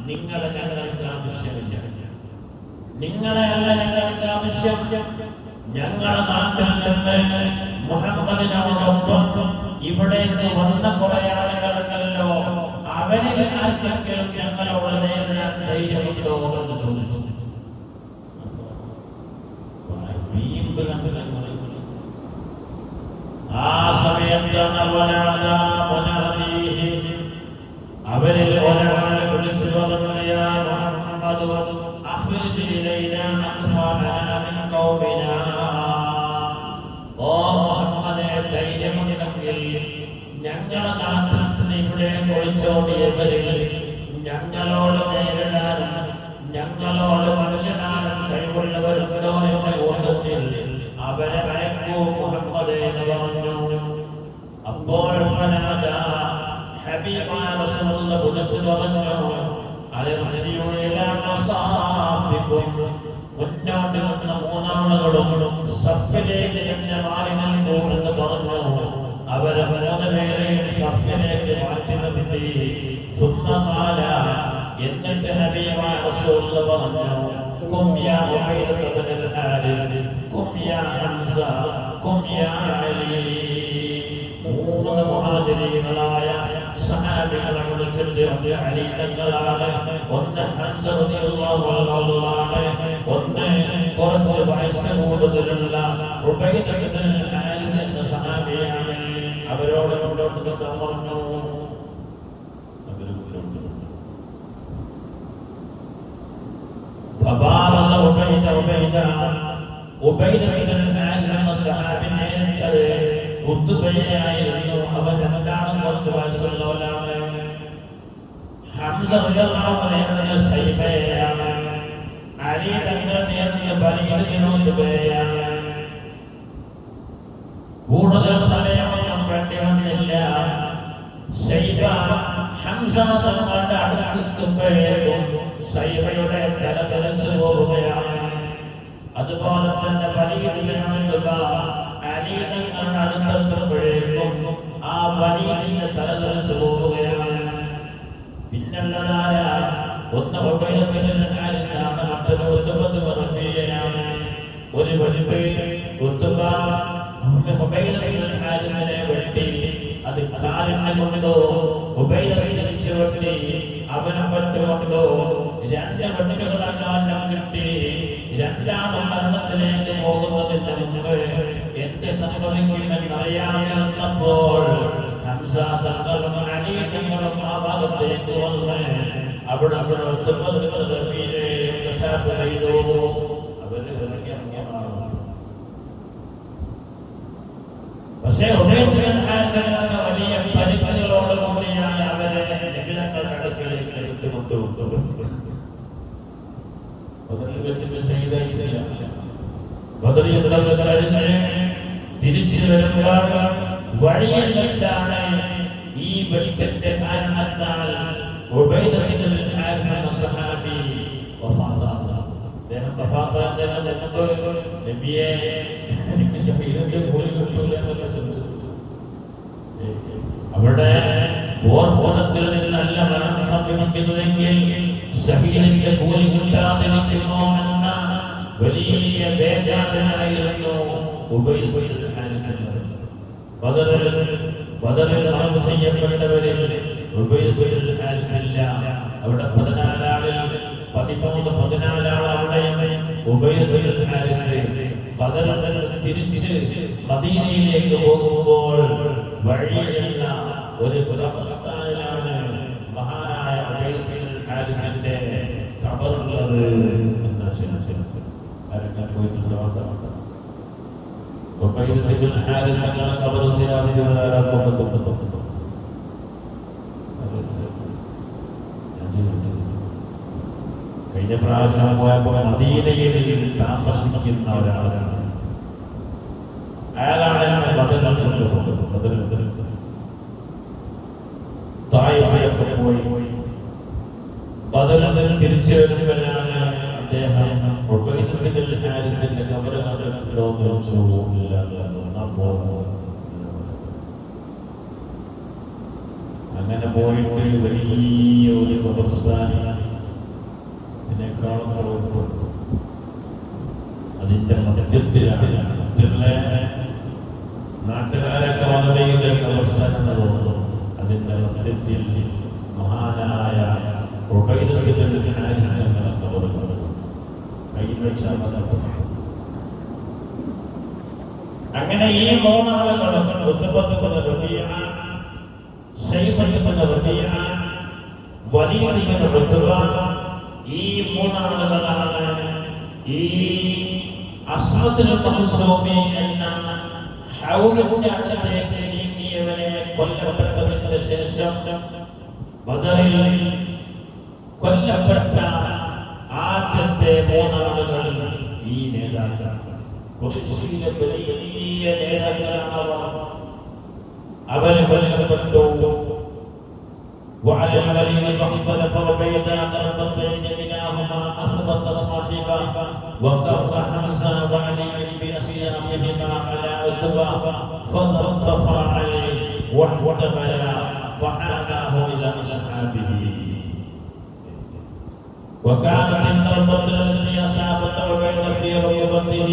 നിങ്ങളെ ഞങ്ങൾക്ക് ആവശ്യമില്ല, നിങ്ങളെയല്ല ഞങ്ങൾക്ക് ആവശ്യം. ഞങ്ങളുടെ നാട്ടിൽ നിന്ന് മുഹമ്മദിനോടൊപ്പം ഇവിടേക്ക് വന്ന കുറെ ആളുകളുണ്ടല്ലോ, അവരിൽ ആർക്കെങ്കിലും ഞങ്ങളോട് നേരിടാൻ ധൈര്യമുണ്ടോ എന്ന് ചോദിച്ചു. ആ സമയത്താണ് അവരിൽ ഒരാളെ വിളിച്ചു പറഞ്ഞു, യാ മുഹമ്മദ് അഖ്രിജ് ഇലൈനാ അത്ഫാലനാ മിൻ ഖൗമിനാ. ഓ മുഹമ്മദേ, ധൈര്യമുണ്ടെങ്കിൽ ഞങ്ങളുടെ നാട്ടിൽ നിന്ന് ഇവിടെ ഒളിച്ചോടിയവരിൽ ഞങ്ങളോട് നേരിടാനും ഞങ്ങളോട് മല്ലിടാനും കഴിവുള്ളവരുണ്ടോ എന്ന കൂട്ടത്തിൽ അവരെ അയക്കൂ മുഹമ്മദേ എന്ന് പറഞ്ഞു. അപ്പോൾ ഹബീബായ റസൂലുള്ളാഹി വിളിച്ചു പറഞ്ഞു, അലർജിയു ഇലാ മസാഫികും. മുന്നോട്ട് നിന്ന മൂന്നാളുകളും സഫിലേക്ക് തന്നെ മാറി നിൽക്കൂ എന്ന് പറഞ്ഞു. അവരെ 3 പേരെയും സഫിലേക്ക് മാറ്റി നിർത്തി. സുമ്മഖാല, എന്നിട്ട് ഹബീബായ റസൂലുള്ളാഹി പറഞ്ഞു, കും യാ ഉബൈദ ഇബ്നുൽ ഹാരിസ്, കും യാ ഹംസ, കും യാ അലി. 3 മുഹാജിരീങ്ങളായ സഹാബികളെ വിളിച്ചിട്ട്, ഒന്ന് അലി തങ്ങളാണ്, ഒന്ന് ഹംസ റളിയല്ലാഹു അൻഹുവാണ്, ഒന്ന് കുറച്ച് വയസ്സ് കൂടുതലുള്ള ഉബൈദ ഇബ്നുൽ ഹാരിസ് എന്ന സഹാബിയാണ്. അവരോട് മുന്നോട്ട് നിൽക്കാൻ പറഞ്ഞു. فبارز ഉബൈദ ഇബ്നുൽ ഹാരിസ് എന്ന സഹാബി നേരിട്ടത് ഉത്ബയായിരുന്നു. അവർ രണ്ടാളും കുറച്ച് വയസ്സുള്ളവരാണ്. ഹംസ റളിയല്ലാഹു അൻഹു സൈബയാണ്, അലി തങ്ങൾ നേരിട്ടത് വലീദ് ഇബ്നു ഉത്ബയാണ്. കൂടുതൽ സമയമൊന്നും വേണ്ടി വന്നില്ല. സൈബ ഹംസ തങ്ങളുടെ അടുത്തെത്തുമ്പോഴേക്കും സൈബയുടെ തല തെറിച്ചു പോവുകയാണ്. അതുപോലെ തന്നെ വലീദ് ഇബ്നു ഉത്ബ അലി തങ്ങളുടെ അടുത്തെത്തുമ്പോഴേക്കും ആ വലീദിന്റെ തല തെറിച്ചു പോവുകയാണ്. പിന്നുള്ളതായ ഒന്ന് ഉബൈദ ഇബ്നുൽ ഹാരിസാണ്, മറ്റൊരു ഉത്ബ ഇബ്നു റബീഅയാണ്. ഒരു വെട്ട് ഉത്ബ ഉബൈദ ഇബ്നുൽ ഹാരിസിനെ വെട്ടി. അത് കാലിനെ കൊണ്ടോ ഉബൈദ തിരിച്ചു വെട്ടി, അവനെ വെട്ടുകൊണ്ടോ 2 വെട്ടുകളെല്ലാം കിട്ടി. 2ാം മരണത്തിലേക്ക് പോകുന്നതിന് മുമ്പ് എന്ത് സംഭവിക്കുമെന്നറിയാതെ നിന്നപ്പോൾ ഹംസ തങ്ങളും അലി തങ്ങളും ആ ഭാഗത്തേക്ക് വന്ന് അവിടെ ചെയ്തു. അവര് പക്ഷേ വലിയ പരിമിതികളോട് കൂടിയാണ് അവരെ നിബിധങ്ങളുടെ അടുക്കലേക്ക് എടുത്തുകൊണ്ടുപോകുന്നത്. ബദറിൽ വെച്ചിട്ട് ശഹീദായിട്ടില്ല. ബദർ യുദ്ധമൊക്കെ കഴിഞ്ഞ് തിരിച്ചു വരുമ്പോൾ വഴിയിൽ വെച്ചാണ് ഈ വെളിപ്പിന്റെ കാരണത്താൽ ഉബൈദ ഇബ്നുൽ ഹാരിസ് എന്ന സഹാബി വഫാത്താകുന്നത്. അദ്ദേഹം വഫാത്താകുന്നതിന് മുമ്പ് നബിയെ, എനിക്ക് ശഹീദിന്റെ കൂലി കിട്ടൂല എന്നൊക്കെ ചോദിച്ചു. അവിടെ പോർക്കുളത്തിൽ നിന്നല്ല മരണം സംഭവിക്കുന്നതെങ്കിൽ ശഹീദിന്റെ കൂലി കിട്ടാതിരിക്കുമോ എന്ന വലിയ ബേജാറിനായിരുന്നു ഉബൈദ ഇബ്നുൽ ഹാരിസ്. ബദറിൽ മറവ് ചെയ്യപ്പെട്ടവരിൽ ഉബൈദ ഇബ്നുൽ ഹാരിസ് ഇല്ല. അവിടെ 14 ആളിൽ 14 ആൾ അവിടെ ഉബൈദ ഇബ്നുൽ ഹാരിസ്. ബദറിൽ നിന്ന് തിരിച്ച് മദീനയിലേക്ക് പോകുമ്പോൾ വഴിയിലുള്ള ഒരു ഖബർസ്ഥാനിലാണ് മഹാനായ ഉബൈദ ഇബ്നുൽ ഹാരിസിന്റെ ഖബറുള്ളത് എന്ന ചരിത്രം ആരൊക്കെ പോയിട്ടുണ്ടോ? ഉബൈദ ഇബ്നുൽ ഹാരിസ് തങ്ങളുടെ ഖബർ സിയാറത്ത് ചെയ്തവരാണ്. കഴിഞ്ഞ പ്രാവശ്യം പോയപ്പോൾ മദീനയിൽ താമസിക്കുന്ന ഒരാളാണ്. അയാളാണ് എന്നെ ബദറിൽ കൊണ്ടുപോകുന്നത്. ബദറിൽ തായിഫിലൊക്കെ പോയി ബദറിൽ നിന്ന് തിരിച്ചു വരുമ്പോഴാണ് അദ്ദേഹം ഉബൈദ ഇബ്നുൽ ഹാരിസിന്റെ ഖബർ കണ്ടിട്ടുണ്ടോ എന്ന് ചോദിച്ചില്ല. അങ്ങനെ പോയിട്ട് വലിയ ഒരു ഖബർസ്ഥാൻ ഇതിനേക്കാളും കുറവ് അതിൻ്റെ മധ്യത്തിലാണ്. മറ്റുള്ള നാട്ടുകാരൊക്കെ വന്നത് ഇതൊക്കെ അവസാനം തോന്നുന്നു. അതിൻ്റെ മധ്യത്തിൽ മഹാനായ ഉബൈദത്തുൽ ഹാരിസ് എന്ന ഖബറുകൾ കയ്യിൽ വെച്ചാൽ അങ്ങനെ ഈ മൂന്നാളുകളും ഉത്ബത്ത് ഇബ്നു റബീഅ, ശൈബത്ത് ഇബ്നു റബീഅ, വലീദ് ഇബ്നു ഉത്ബ, ഈ മൂന്നാളുകളാണ് ഈ അസ്വദുൽ മഖ്സൂമി എന്ന ഹൗലിന്റെ അടുത്തേക്ക് നീങ്ങിയവനെ കൊല്ലപ്പെട്ടതിന് ശേഷം ബദറിൽ കൊല്ലപ്പെട്ട ആദ്യത്തെ മൂന്നാളുകൾ ഈ നേതാക്കൾ. ഖുറൈശിലെ വലിയ നേതാക്കളാണ് അവർ കൊല്ലപ്പെട്ടു. وعلى الوليد فاختلف وبيدان الربطين كلاهما اثبت صاحبه وكر حمزه وعلي باسيافهما على عتبه فضفف عليه واحتملا فحاماه الى اصحابه. وكانت الضربه التي اصابت عبيد في ركبته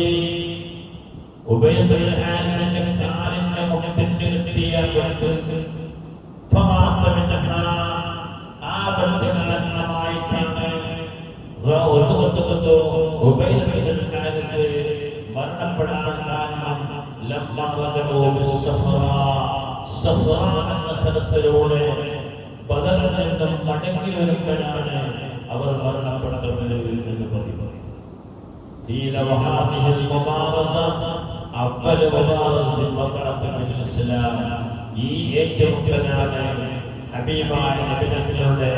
عبيد الحارث كان مقتل كتيا فمات منها آبت കാരണമായിട്ടാണ് ഉബൈദത്തുൽ ഹാരിസ് മരണപ്പെടാൻ കാരണം. ലമ്മാ റജഉ ബിസ്സഫറാ, സഫറ എന്ന സ്ഥലത്തിലൂടെ ബദറിൽ നിന്നും മടങ്ങി വരുമ്പോഴാണ് അവർ മരണപ്പെട്ടത് എന്ന് പറയുന്നു. ഖീല വഹാദിഹിൽ മുബാറസ അവ്വൽ മുബാറസത്തിൻ വഖഅത്തിൽ ഇസ്ലാം. ഈ ഏറ്റുമുട്ടലാണ് ഹബീബായ നബി തങ്ങളുടെ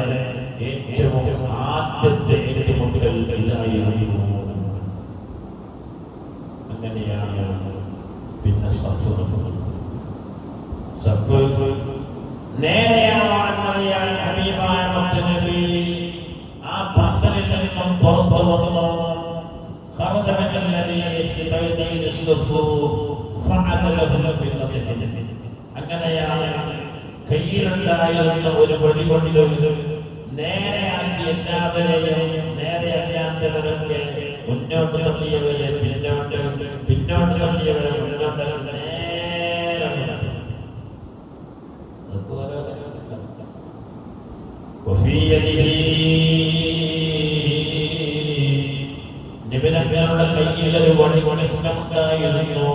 ഏറ്റവും ആദ്യത്തെ ഏറ്റുമുട്ടൽ ഇതായിരുന്നു. അങ്ങനെയാണ് പിന്നെ സഫ് നേരെയാണോ അന്നറിയാൻ ഹബീബായ നബി ആ പന്തലിൽ നിന്നും പുറത്തു വന്നു. خرج من الذي يستيدين الصفوف فعدلهم بقدح. അങ്ങനെയാണ് കയ്യിലുണ്ടായിരുന്ന ഒരു വടി കൊണ്ട് നേരെയാക്കി എല്ലാവരെയും നേരെയല്ലാത്തവരൊക്കെ മുന്നോട്ട് തള്ളിയവരെ പിന്നോട്ട്, പിന്നോട്ട് തള്ളിയവരെ മുന്നോട്ട് നേരെ നിർത്തി. നിബിതങ്ങളുടെ കയ്യിൽ ഒരു വടി കൃഷ്ണമുണ്ടായിരുന്നു.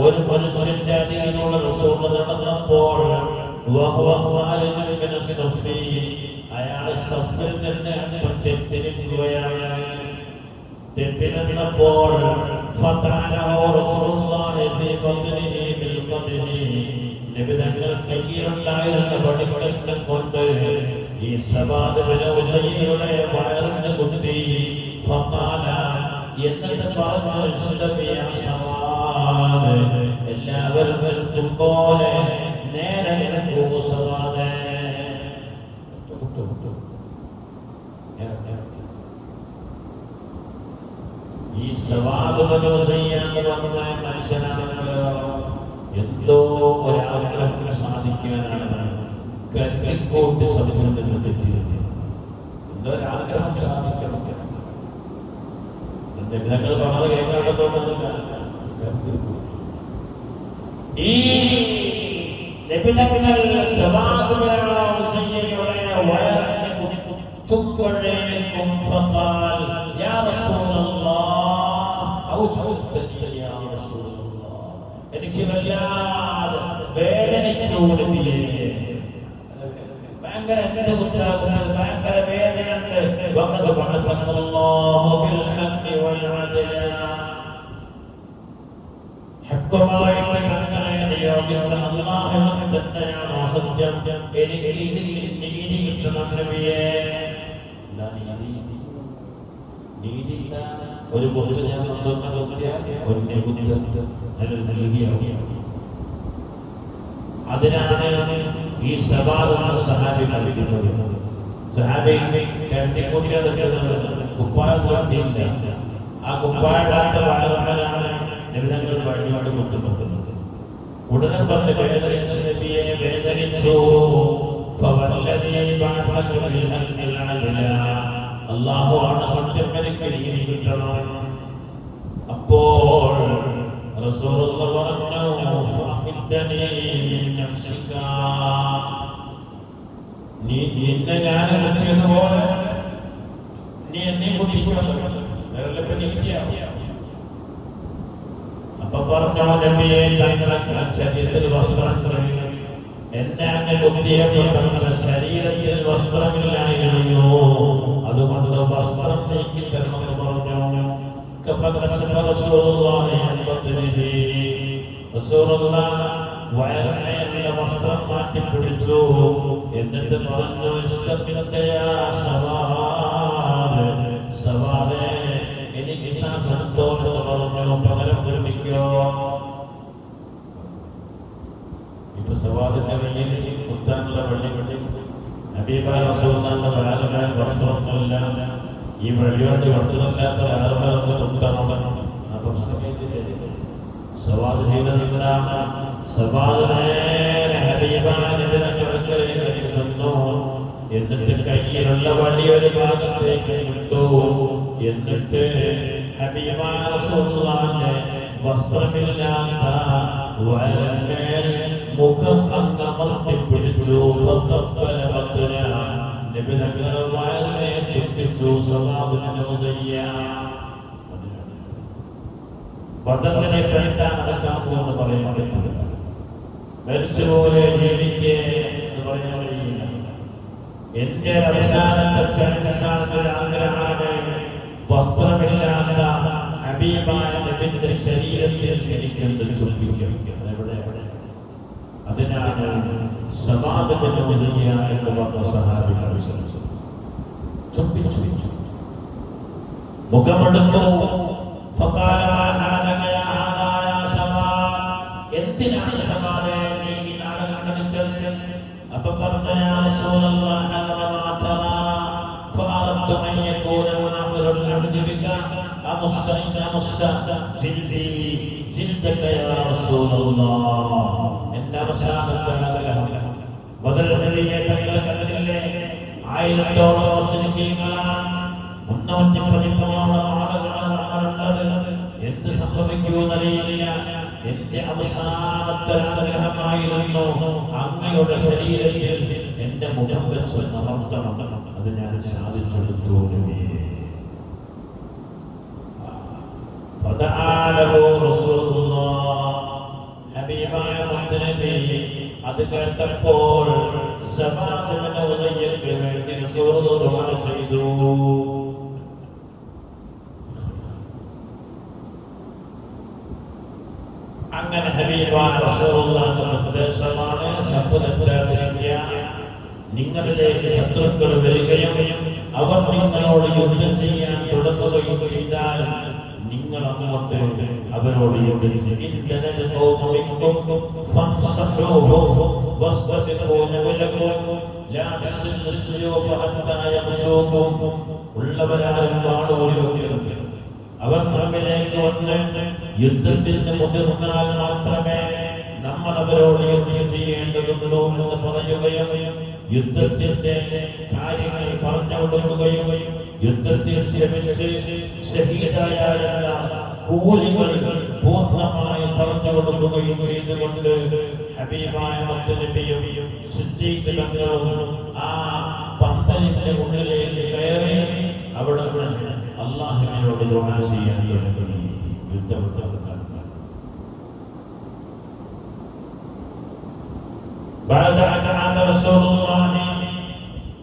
ഒരു മനുഷ്യന്റെ അരികിലുള്ള റസൂൽ നടന്നപ്പോൾ അയാൾ സഫിൽ നിന്ന് തെറ്റിരിക്കുകയാണ്. തെറ്റിരുന്നപ്പോൾ നിബിതങ്ങൾ കയ്യിലുണ്ടായിരുന്ന വടിക്കഷ്ണം കൊണ്ട് ഈ സവാദയുടെ വയറിന് കുത്തി. ഫഖാല, എന്നിട്ട് പറഞ്ഞു, എല്ലാവരും നിൽക്കും പോലെ നേരെ നിൽക്കൂ സവാദേ. ഈ സവാദ് മനുഷ്യനാണല്ലോ, എന്തോ ഒരാഗ്രഹം സാധിക്കാനാണ് കരുതിക്കോട്ട് സഭയിൽ നിന്ന് തെറ്റിയത്. എന്തോ ഒരാഗ്രഹം സാധിക്കണം. ഞങ്ങൾ പറഞ്ഞത് കേൾക്കാണ്ടെന്നല്ല. ഈ നിബിധങ്ങൾ വയറിന് കുത്തുമ്പോഴേക്കും ഫഖാൽ യാ റസൂലല്ലാഹ് ഔജഅതനി യാ റസൂലല്ലാഹ്, എനിക്ക് വല്ലാതെ വേദനിച്ചു. ഭയങ്കര എന്ത് കുത്താകുന്നത്, ഭയങ്കര വേദനയുണ്ട്. വഖദ് ബഅസല്ലാഹു ബിൽ ഹഖ് വൽ അദ്ല, ഹഖ്ഖുമായിട്ട് തങ്ങളെ നിയോഗിച്ച അല്ലാഹു തന്നെയാണോ സത്യം. എനിക്ക് ഇതിൽ നീതി കിട്ടണം നബിയേ. നീതിയില്ല. ഒരു കുത്ത് ഞാൻ കുത്തിയാൽ ഒന്നെ കുത്ത് നീതിയാവും. അതിനാണ് ഈ സവാദെന്ന സഹാബി കളിക്കുന്നത്. സഹാബി കരുതിക്കൂട്ടിയാ നിൽക്കുന്നത്. കുപ്പായം കൊണ്ടില്ല. ആ കുപ്പായിടാത്ത വയറുമ്മലാണ് നിബിധങ്ങൾ വഴിയോട് കുത്തുന്നത്. ഉടനെ പറഞ്ഞ് വേദനിച്ചു നബിയെ വേദനിച്ചു. അല്ലാഹുവാണ് സത്യം, എനിക്ക് നീതി കിട്ടണം. അപ്പോൾ റസൂലുള്ളാഹി പറഞ്ഞു നിന്നെ ഞാൻ കുത്തിയതുപോലെ നീ എന്നെ കുത്തിക്കണം, വേറെ നീതിയാവും. അപ്പൊ പറഞ്ഞോ നബിയെ തങ്ങളെ ശരീരത്തിൽ വസ്ത്രമുണ്ട്, എന്നെ അങ്ങ് കുത്തിയപ്പോൾ തങ്ങളുടെ ശരീരത്തിൽ വസ്ത്രമില്ലായിരുന്നു, അതുകൊണ്ട് വസ്ത്രം നീക്കി തരണമെന്ന് പറഞ്ഞു. വയറിനെ വസ്ത്രം മാറ്റി പിടിച്ചു. എന്നിട്ട് പറഞ്ഞു എനിക്ക് ശ്വാസം എടുത്തോ എന്ന് പറഞ്ഞു. പകരം പിടിക്കോ. ഇപ്പൊ സവാദിന്റെ കയ്യിൽ കുത്താനുള്ള വള്ളി ഹബീബായ റസൂലുള്ളാഹിന്റെ വേറെ വസ്ത്രമൊന്നുമില്ല. ഈ വഴിയോണ്ട് വസ്ത്രമില്ലാത്ത വേറെ ഒന്ന് കുത്തണം. ആ പ്രശ്നം കേട്ടില്ലേ? സവാദ് ചെയ്തതില്ല. സവാദ് നേരെ ഹബീബായ നബി തങ്ങളുടെ അടുക്കലേക്ക് ചെന്നു. എന്നിട്ട് കയ്യിലുള്ള വടി ഒരു ഭാഗത്തേക്ക് ഇട്ടു. എന്നിട്ട് ഹബീബായ റസൂലുള്ളാഹിന്റെ വസ്ത്രമില്ലാത്ത വയറിന്മേൽ മുഖം അങ്ങമർത്തി പിടിച്ചു. നബി തങ്ങളുടെ വയറിനെ ചുറ്റിച്ചു. ബദറിനെ പെട്ടാൻ നടക്കാൻ പോകുമെന്ന് പറയാൻ പറ്റില്ല. മരിച്ചുപോലെ ജീവിക്കേ എന്ന് പറയാൻ കഴിയില്ല. എന്റെ അവസാനത്തെ ചാൻസാണ്, ആഗ്രഹമാണ് വസ്ത്രമില്ലാത്ത ഹബീബായ നബിയുടെ ശരീരത്തിൽ എനിക്കെന്ത് ചുംബിക്കും. അതെവിടെയാണ്? അതിനാണ് സവാദ് ബിൻ ഉസയ്യ എന്ന് പറഞ്ഞ സഹാബി ചുംബിച്ചു. മുഖമെടുത്തു. എന്തിനാണ് സവാദേ നീ ഈ നാടകം കളിച്ചത്? അപ്പൊ പറഞ്ഞു എന്റെ അവസാനത്തെ ആഗ്രഹം ബദർ നബിയെ തങ്ങൾ കണ്ടില്ലേ? 1000ഓളം മുശ്രിക്കീങ്ങളാണ്, 313ഓളം ആളുകളാണ് നമ്മളുള്ളത്. എന്ത് സംഭവിക്കുമെന്നറിയില്ല. എന്റെ അവസാനത്തെ ആഗ്രഹമായിരുന്നു അങ്ങയുടെ ശരീരത്തിൽ എന്റെ മുഖം വെച്ച് അമർത്തണം. അത് ഞാൻ സാധിച്ചെടുത്തു നബിയേ. ഹബീബായ മുത്തുനബി അത് കേട്ടപ്പോൾ സവാദ് ബിൻ ഉസയ്യക്ക് വേണ്ടി റസൂലുള്ളാഹി ദുആ ചെയ്തു. അങ്ങനെ ഹബീബായ റസൂലുള്ളാഹിന്റെ നിർദ്ദേശമാണ് സഫു തെറ്റാതിരിക്കുക. നിങ്ങളിലേക്ക് ശത്രുക്കൾ വരികയും അവർ നിങ്ങളോട് യുദ്ധം ചെയ്യാൻ തുടങ്ങുകയും ചെയ്താൽ നിങ്ങൾ അങ്ങോട്ട് അവരോട് യുദ്ധം ചെയ്യും. ഉള്ളവരാരും വാളോടി വെക്കരുത്. അവർ നമ്മിലേക്ക് വന്ന് യുദ്ധത്തിന് മുതിർന്നാൽ മാത്രമേ നമ്മൾ അവരോട് യുദ്ധം ചെയ്യേണ്ടതുള്ളൂ എന്ന് പറയുകയും യുദ്ധത്തിന്റെ കാര്യങ്ങൾ പറഞ്ഞു കൊടുക്കുകയും യുദ്ധത്തിൽ ശ്രമിച്ച് ഷഹീദായാലുള്ള കൂലികൾ പൂർണ്ണമായി പറഞ്ഞു കൊടുക്കുകയും ചെയ്തുകൊണ്ട് ഹബീബായ മുത്തുനബിയും സിദ്ദീഖ് തങ്ങളും ആ പന്തലിന്റെ ഉള്ളിലേക്ക് കയറി അവിടെ അല്ലാഹുവിനോട് ദുആ ചെയ്യാൻ തുടങ്ങി. യുദ്ധം നടക്കാൻ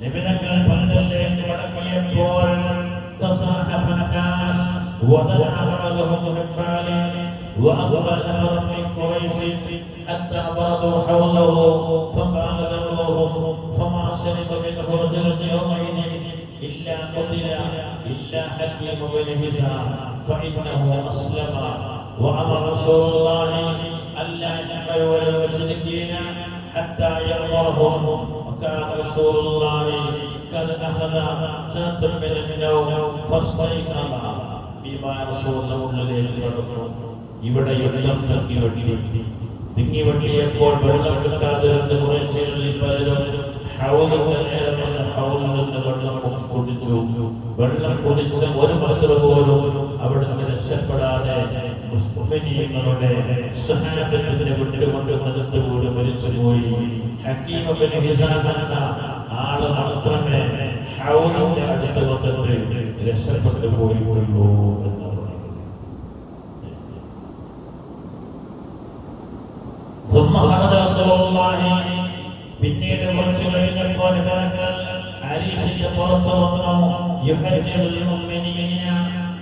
നിബിധങ്ങൾ പന്തലിലേക്ക് മടങ്ങിയപ്പോൾ وضلع بعضهم من بعض وأقبل نفر من قريش حتى بردوا حوله فقال ذروهم فما شرب منه رجل يومئذ إلا قتل إلا حكيم بن هشام فإنه أسلم. وأمر رسول الله ألا يعملوا للمشركين حتى يأمرهم. وكان رسول الله قد أخذ سنة من النوم فاستيقظ. ഇവിടെ യുദ്ധം തങ്ങി വെട്ടി തിങ്ങി വെട്ടിയപ്പോൾ വെള്ളം കിട്ടാതിരുന്ന ഖുറൈശികളിൽ പലരും ഹൗലിന്റെ നേരെ വന്ന് ഹൗലിൽ നിന്ന് വെള്ളം പൊക്കി കുടിച്ചു. വെള്ളം കുടിച്ച ഒരു വസ്തു പോലും അവിടുന്ന് രക്ഷപ്പെടാതെ മുസ്ലിമീങ്ങളുടെ സഹാബത്തിന്റെ വിട്ടുകൊണ്ട് നിലത്തുകൂടി മരിച്ചുപോയി. ഹക്കീം ഇബ്നു ഹിസാം എന്ന ആള് മാത്രമേ ഹൗലിന്റെ അടുത്ത് വന്നിട്ട് രക്ഷപ്പെട്ടു പോയിട്ടുള്ളൂ എന്ന് പറയും. പിന്നീട് കുറച്ച് കഴിഞ്ഞപ്പോൾ അരീഷിന്റെ പുറത്ത് വന്നു.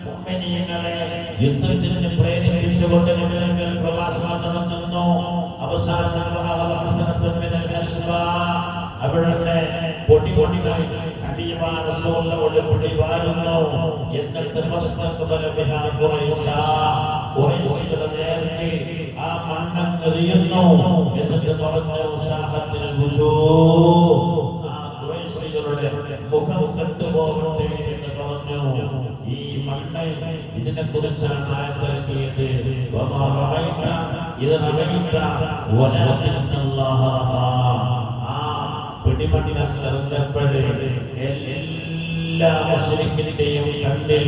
മുഅ്മിനീങ്ങളെ യുദ്ധത്തിന് പ്രേരിപ്പിച്ചുകൊണ്ട് നബിതങ്ങൾ പ്രവാസനം നടത്തുന്നു. അവസാനം അവിടെ പൊടി ഹബീബായ റസൂലുള്ളാഹിയുടെ പൊടി വാരുന്നു. എന്നിട്ട് ഖുറൈശികളുടെ നേർക്ക് ആ മണ്ണങ്ങെറിയുന്നു. എന്നിട്ട് പറഞ്ഞു സാഹത്തിൽ ആ ഖുറൈശികളുടെ മുഖം കെട്ടുപോകട്ടെ എന്ന് പറഞ്ഞു. ഈ മണ്ണ് ഇതിനെ കുറിച്ചാണ് ആയത്തിറങ്ങിയത്. വമാ റമൈത ഇദ് റമൈത വലാകിന്നല്ലാഹ റമാ. ആ പിടിമണ്ണിനങ്ങ് എറിഞ്ഞപ്പോഴേ എല്ലാ മുശ്രിക്കിന്റെയും കണ്ണിൽ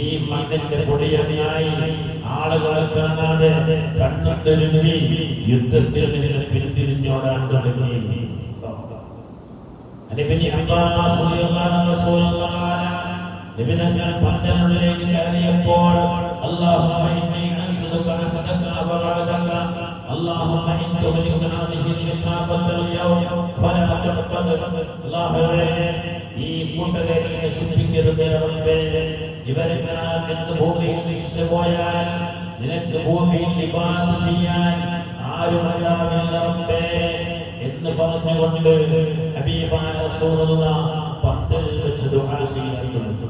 ഈ മണ്ണിന്റെ പൊടിയങ്ങായി. ആളുകളെ കാണാതെ കണ്ണുതിരുമ്പി യുദ്ധത്തിൽ നിന്ന് പിന്തിരിഞ്ഞോടാൻ തുടങ്ങി. നിബിധങ്ങൾ പന്തലിലേക്ക് കയറിയപ്പോൾ അല്ലാഹുമ്മ ഇന്നി അൻഷുദുക അഹദക വറഅദക അല്ലാഹുമ്മ ഇൻ തുഹ്ലിക ഹാദിഹി നിസാബത്തൽ യൗം ഫലാ തഖബൽ. അല്ലാഹുവേ, ഈ കൂട്ടരെ നീ നശിപ്പിക്കരുതേ റബ്ബേ. ഇവരെല്ലാം നിന്റെ ഭൂമിയിൽ നിശ്ചയമായാൽ നിനക്ക് ഭൂമിയിൽ ഇബാദത്ത് ചെയ്യാൻ ആരും ഉണ്ടാവില്ല റബ്ബേ എന്ന് പറഞ്ഞുകൊണ്ട് ഹബീബായ റസൂലുള്ളാഹ് പന്തൽ വെച്ച് ദുആ ചെയ്യാൻ തുടങ്ങി.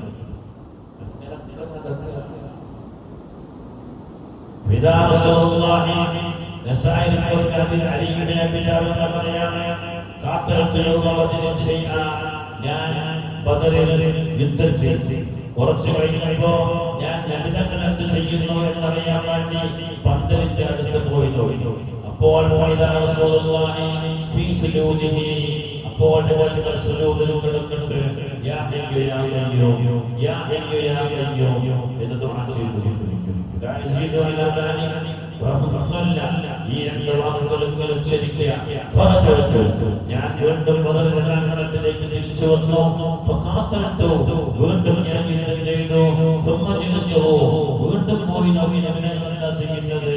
വിദാ റസൂലുള്ളാഹി നസായിൽ ഖുർആനിൽ അലി ഇബ്നു അബീ താലിബ് പറയാണ്, കാത്തൽതു യൗമ ബദരിൻ ഷൈഅ. ഞാൻ ബദറിൽ യുദ്ധം ചെയ്തു. കുറച്ച് കഴിഞ്ഞപ്പോ ഞാൻ നബിതങ്ങൾ എന്ത് ചെയ്യുന്നു എന്നറിയാൻ വേണ്ടി പന്തലിന്റെ അടുത്ത് പോയി നോക്കി. അപ്പോൾ ഫൈദാ റസൂലുള്ളാഹി ഫീ സുജൂദിഹി. അപ്പോൾ നബിതങ്ങൾ സുജൂദിൽ കിടന്നിട്ട് യാ ഹയ്യു യാ ഖയ്യൂം യാ ഹയ്യു യാ ഖയ്യൂം എന്ന് ദുആ ചെയ്തുകൊണ്ടിരിക്കുന്നു. ലാ യസീദു അലാ ദാലിക. ഈ രണ്ട് വാക്കുകൾ ഇങ്ങനെ ഉച്ചരിക്കുക. ഞാൻ വീണ്ടും ബദർ രണാങ്കണത്തിലേക്ക് തിരിച്ചു വന്നു. വീണ്ടും ഞാൻ യുദ്ധം ചെയ്തു. വീണ്ടും പോയി നോക്കി നബിതങ്ങൾ എന്താ ചെയ്യുന്നത്.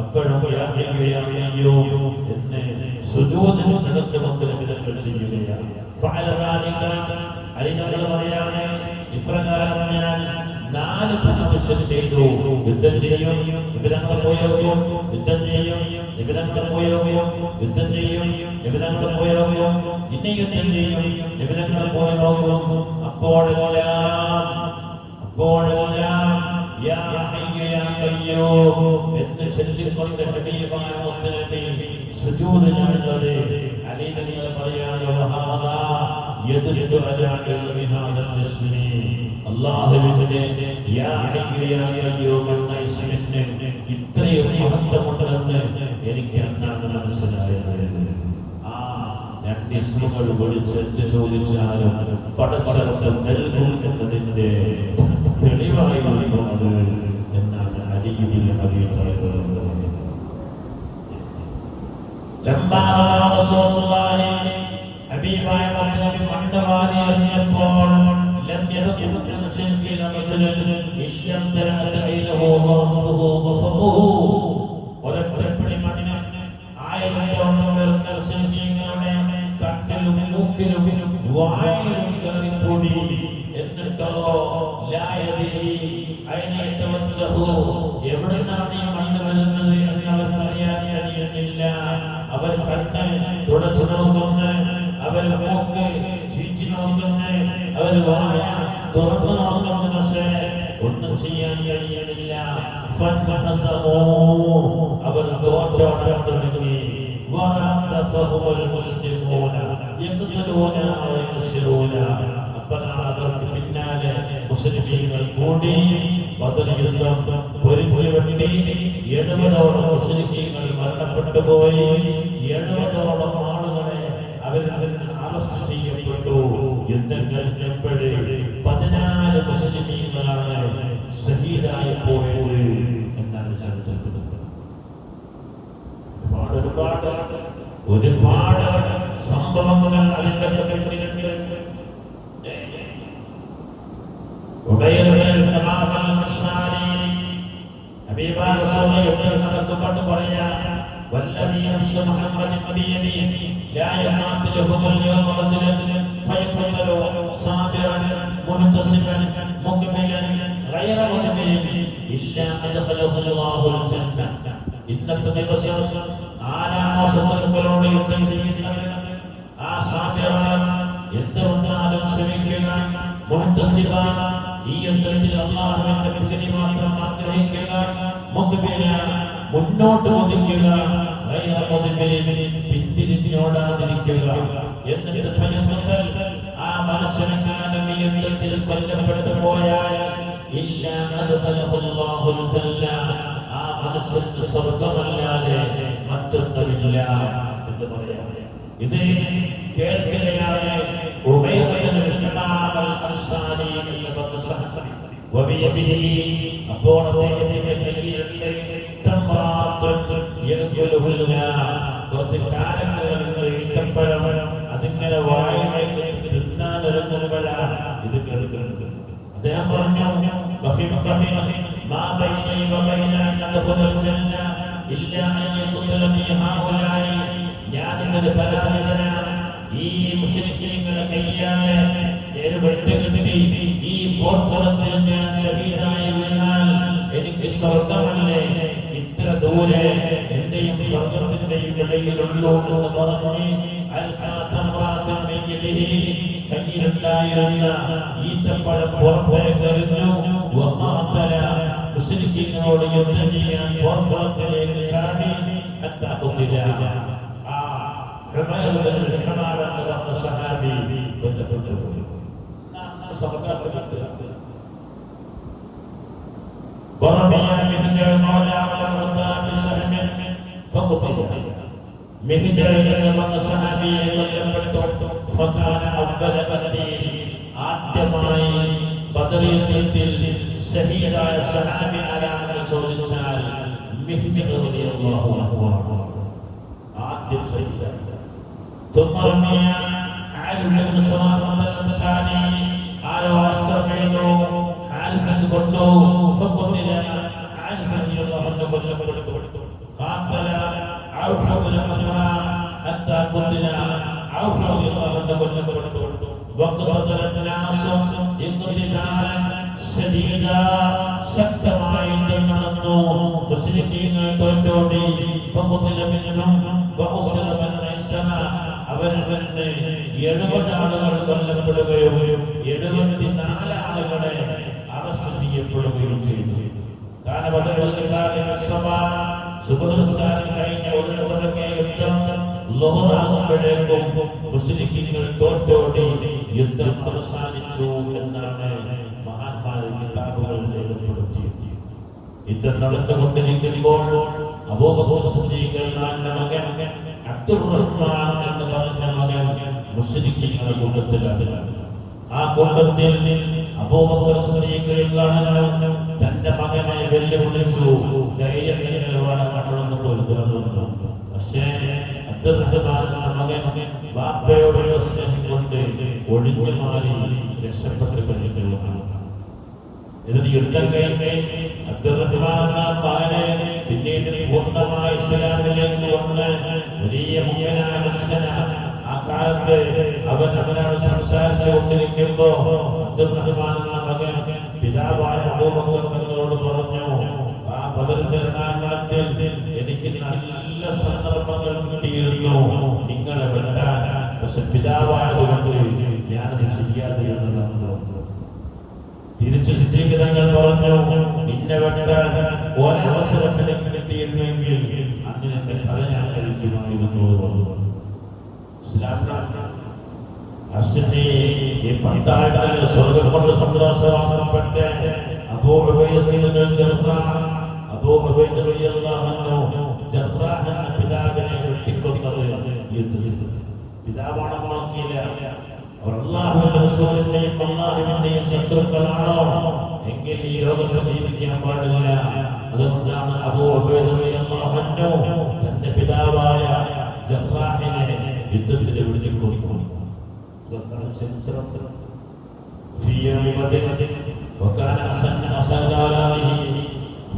അപ്പോഴും എന്ന് സുജൂദിൽ കിടന്നുകൊണ്ട് നബിതങ്ങൾ ചെയ്യുകയാണ്. അലി തങ്ങൾ പറയാണ്, ഇപ്രകാരം ഞാൻ 4 പ്രാവശ്യം ചെയ്തു. യുദ്ധം ചെയ്യും, നിബിധങ്ങൾ പോയോക്കും, യുദ്ധം ചെയ്യും, നിബിധങ്ങൾ പോയോക്കും, യുദ്ധം ചെയ്യും, നിബിധങ്ങൾ പോയോക്കും, ഇനി യുദ്ധം ചെയ്യും, നിബിധങ്ങൾ പോയി നോക്കും. അപ്പോഴെല്ലാം യാ ഹയ്യു യാ ഖയ്യൂം എന്ന് ചൊല്ലിക്കൊണ്ട് ഹബീബായ മുത്തുനബി സുജൂദിലുള്ളത്. അലി തങ്ങൾ പറയാണ്, വഹാദാ യദുല്ലു അലാ ഇൽമി ഹാദൽ ഇസ്മി. അല്ലാഹുവിന്റെ യാ ഹയ്യു യാ ഖയ്യൂം എന്ന ഇസ്മിന് ഇത്രയും മഹത്വമുണ്ടെന്ന് എനിക്ക് അന്നാണ് മനസ്സിലായത്. ആ 2 ഇസ്മുകൾ വിളിച്ച് എന്ത് ചോദിച്ചാലും പടച്ചവൻ നൽകും എന്നതിന്റെ തെളിവായിരുന്നു അത് എന്നാണ് അലി ഇബ്നു അബീ താലിബ് എന്ന് പറയുന്നത്. ലമ്മാ റമാ റസൂലുള്ളാഹി ഹബീബായ മുത്തുനബി മണ്ഡവാരി എറിഞ്ഞപ്പോൾ ലം യബഖി മിൻ മുശ്രികീന റജുലൻ ഇല്ലം തലഅത ഐനഹു വഅൻഫുഹു വഫമുഹു. ഒരൊറ്റപ്പിടി മണ്ണിന് 1000 പേരുടെ മുശ്രികീങ്ങളുടെ കണ്ണിലും മൂക്കിലും വായിലും കയറിക്കൂടി. എന്നിട്ടോ എവിടുന്നാണ് ഈ മണ്ണ് വരുന്നത് എന്ന് അവർക്ക് അറിയാൻ കഴിയുന്നില്ല. അവർ കണ്ണ് തുടച്ചു നോക്കുന്നു, അവർ മൂക്ക് ചീറ്റി നോക്കുന്നു, അവർ വായ തുറന്നു നോക്കുന്നു. പക്ഷേ ഒന്നും ചെയ്യാൻ കഴിയുന്നില്ല. അവർ തോറ്റോടാൻ തുടങ്ങി. അപ്പോഴാണ് അവർക്ക് പിന്നാലെ മുസ്ലിമീങ്ങൾ കൂടി ബദർ യുദ്ധം പൊരിഞ്ഞു വെട്ടി 70ഓളം മുശ്രിക്കീങ്ങൾ മരണപ്പെട്ടു പോയി. 70ഓളം ആളുകളെ അവരിൽ അറസ്റ്റ് ചെയ്യപ്പെട്ടു. യുദ്ധം കഴിഞ്ഞപ്പോഴേ 14 മുസ്ലിമീങ്ങളാണ് ഷഹീദായി പോയത് എന്നാണ് ചരിത്രത്തിൽ. ഒരുപാട് സംഭവങ്ങൾ അതിന്റെ പിന്നിലുണ്ട്. നടക്കുമ്പോൾ പറയാ والذي نفس محمد بيده لا يقاتلهم اليوم رجل فيقتل صابرا محتسبا مقبلا غير مدبر الا ادخله الله الجنه. ഇന്നത്തെ ദിവസം ആരാണോ ശത്രുക്കളോട് യുദ്ധം ചെയ്യുന്നത് ആ സാബിറ എന്ത് വന്നാലും ക്ഷമിക്കുക, മുഹ്തസിബ ഈ യുദ്ധത്തിൽ അല്ലാഹുവിന്റെ പ്രീതി മാത്രം ആഗ്രഹിക്കുക, മുഖ്ബില മുന്നോട്ട് കുതിക്കുക, ഗൈറ മുദ്ബിരിൻ പിന്തിരിഞ്ഞോടാതിരിക്കുക. എന്നിട്ട് ഫയഖ്തൽ ആ മനുഷ്യനെങ്ങാനും ഈ യുദ്ധത്തിൽ കൊല്ലപ്പെട്ടു പോയാൽ ഇല്ലാ അദ്ഖലഹു അല്ലാഹുൽ ജന്ന ആ മനുഷ്യന് സ്വർഗ്ഗമല്ലാതെ മറ്റൊന്നുമില്ല എന്ന് പറയാം. ഇത് കേൾക്കുകയാണ് ഉബൈദ ബിൻ ഹിമാം അൽ അൻസാരി എന്ന് പറഞ്ഞ സഹബി. വബിയദിഹി അപ്പോൾ അദ്ദേഹത്തിന്റെ കയ്യിലുണ്ട് തംറാത്തുൻ യഅകുലുഹുന്ന കുറച്ച് കാരങ്ങളുണ്ട്, ഈത്തപ്പഴം. അതിങ്ങനെ വായിലേക്ക് തിന്നാൻ ഒരുങ്ങുമ്പോഴാണ് ഇത് കേൾക്കുന്നത്. അദ്ദേഹം പറഞ്ഞു മാ ബൈനി വബൈന അൻ അദ്ഖുലൽ ജന്ന ഇല്ലാ അൻ യഖ്തുലനി ഹൗലായി. ഞാൻ ഇന്നലെ പരാജിതനാണ്. ഈ മുശ്രിക്കീങ്ങളെ കയ്യാലെ വെട്ടുകിട്ടി ഈ പോർക്കുളത്തിൽ ഞാൻ ഷഹീദായി വീണാൽ എനിക്ക് സ്വർഗമല്ലേ? ഇത്ര ദൂരെ എന്റെയും സ്വർഗത്തിന്റെയും ഇടയിലുള്ളൂ എന്ന് പറഞ്ഞ് കയ്യിലുണ്ടായിരുന്ന ഈത്തപ്പഴം പുറത്തേക്ക് എറിഞ്ഞു. മുസ്ലിങ്ങളോട് യുദ്ധം ചെയ്യാൻ പോർക്കുളത്തിലേക്ക് ചാടി. സഹാബി കൊല്ലപ്പെട്ടു പോയി. ورمي مهجر المولى والخطاب بسهم فقتل. مهجر എന്ന സഹാബിയെ കൊല്ലപ്പെട്ടു. فكان أول قتيل ആദ്യമായി ബദർ യുദ്ധത്തിൽ ഷഹീദായ സഹാബി ആരാണെന്ന് ചോദിച്ചാൽ മിഹ്ജർ റളിയല്ലാഹു അൻഹു ആദ്യം ഷഹീദായി. ثم رمي حارث بن سراقة الأنصاري على واسطة حارث കൊണ്ടു. فقتل حارث رضي الله عنه കൊല്ലപ്പെട്ടു. قاتل عوف بن عفراء حتى قتل عوف رضي الله عنه കൊല്ലപ്പെട്ടു. وقتل الناس اقتتالا شديدا ശക്തമായ യുദ്ധം നടന്നു. മുസ്ലിമീങ്ങൾ തോറ്റോടി. فقتل منهم وأسر من ميسر അവരിൽ നിന്ന് 70 ആളുകൾ കൊല്ലപ്പെടുകയും 74 ആളുകളെ അറസ്റ്റ് ചെയ്യപ്പെടുകയും ചെയ്തു. സുബ്ഹ് കഴിഞ്ഞ ഉടനെ തുടങ്ങിയ യുദ്ധം ളുഹറാകുമ്പോഴേക്കും മുസ്ലിമീങ്ങൾ തോറ്റോടി യുദ്ധം അവസാനിച്ചു എന്നാണ് മഹാന്മാരുടെ കിതാബുകൾ രേഖപ്പെടുത്തിയത്. യുദ്ധം നടന്നുകൊണ്ടിരിക്കുമ്പോൾ അബൂബക്കർ സിദ്ദീഖ് റളിയല്ലാഹുവിന്റെ മകൻ അബ്ദുറഹ്മാൻ എന്ന് പറഞ്ഞ മകൻ മുസ്ലിമീങ്ങളുടെ കൂട്ടത്തിലാണ്. ആ കൂട്ടത്തിൽ അബൂബക്കർ സിദ്ദീഖ് റളിയല്ലാഹു അൻഹു തന്റെ മകനെ വെല്ലുവിളിച്ചു. ധൈര്യം നമ്മളൊന്ന് പൊരുതാറുണ്ട്. പക്ഷേ അബ്ദുറഹ്മാൻ എന്ന മകൻ ബാപ്പയോടുള്ള സ്നേഹം കൊണ്ട് ഒഴിഞ്ഞു മാറി രക്ഷപ്പെട്ട് കഴിഞ്ഞിട്ടുള്ളതാണ്. ഇതിന് യുദ്ധം കഴിഞ്ഞ് അബ്ദുറഹ്മാൻ എന്ന മകനെ പിന്നീട് പൂർണ്ണമായ ഇസ്ലാമിലേക്ക് വന്ന് വലിയ മുഅ്മിനായ മനുഷ്യനാണ്. ആ കാലത്ത് അവനോട് സംസാരിച്ചു കൊണ്ടിരിക്കുമ്പോ അബ്ദുറഹ്മാൻ എന്ന മകൻ പിതാവായ അബൂബക്കർ തങ്ങളോട് പറഞ്ഞു, ആ ബദറിന്റെ രണാങ്കണത്തിൽ എനിക്ക് നല്ല സന്ദർഭങ്ങൾ കിട്ടിയിരുന്നു നിങ്ങളെ വെട്ടാൻ. പക്ഷെ പിതാവായതുകൊണ്ട് ഞാനത് ചെയ്യാതെ എന്നതാണ്. തിരിച്ചു സിദ്ദീഖ് തങ്ങൾ പറഞ്ഞു, നിന്നെ വെട്ടാൻ ഒരവസരം എനിക്ക് കിട്ടിയിരുന്നെങ്കിൽ അന്ന് എന്റെ കഥ ഞാൻ കഴിക്കുമായിരുന്നു. ഈ 10 ആളുകൾ സ്വർഗം കൊണ്ട് സന്തോഷമാക്കപ്പെട്ട് അബൂ ഉബൈദ ഇബ്നു ജർറാഹ് അബൂ ഉബൈദ റളിയല്ലാഹു അൻഹു ജർറാഹ് എന്ന പിതാവിനെ വെട്ടിക്കൊന്നത് യുദ്ധത്തിൽ. പിതാവാണെന്ന് നോക്കിയില്ല. അവർ അല്ലാഹുവിന്റെ റസൂലിന്റെയും അല്ലാഹുവിന്റെയും ശത്രുക്കളാണോ എങ്കിൽ ഈ ലോകത്ത് ജീവിക്കാൻ പാടില്ല. അതുകൊണ്ടാണ് അബൂ ഉബൈദ റളിയല്ലാഹു അൻഹു തന്റെ പിതാവായ ജർറാഹിനെ യുദ്ധത്തിൽ വെട്ടിക്കൊന്നു. ഇതൊക്കെയാണ് ചരിത്രം. في يوم بدر وكان أسناله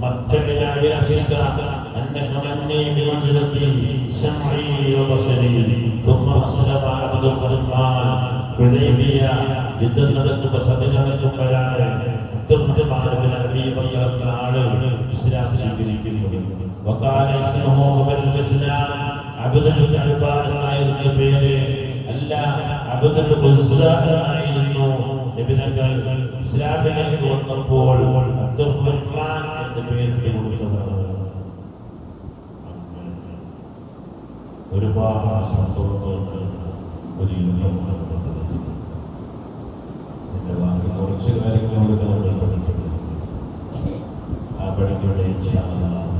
متعنا بنفسك أنك مني بمنزلة سمعي وبصري ثم أسلم عبد الرحمن حديبية യുദ്ധം നടക്കുമ്പോൾ സഭ നടക്കുമ്പോഴാണ് അബ്ദുറഹ്മാൻ ബിൻ അബീ ബക്കർ എന്ന ആള് ഇസ്ലാം സ്വീകരിക്കുന്നത്. വകാല ഇസ്മുഹു ഖബൽ ഇസ്ലാം അബ്ദുൽ കഅബ എന്നായിരുന്നു പേര്, അല്ല അബ്ദുൽ ഉസ്സ എന്നായിരുന്നു. നബി തങ്ങൾ ഇസ്ലാമിലേക്ക് വന്നപ്പോൾ അബ്ദുറഹ്മാൻ എന്ന പേരിട്ട് കൊടുത്തതാണ്. ഒരുപാട് സംഭവങ്ങൾ ഒരു യുദ്ധമാണ്. എന്റെ ബാക്കി കുറച്ച് കാര്യങ്ങളോട് നമ്മൾ പഠിക്കേണ്ടത്. ആ പഠിക്കേണ്ട ഇൻഷാ അല്ലാഹ്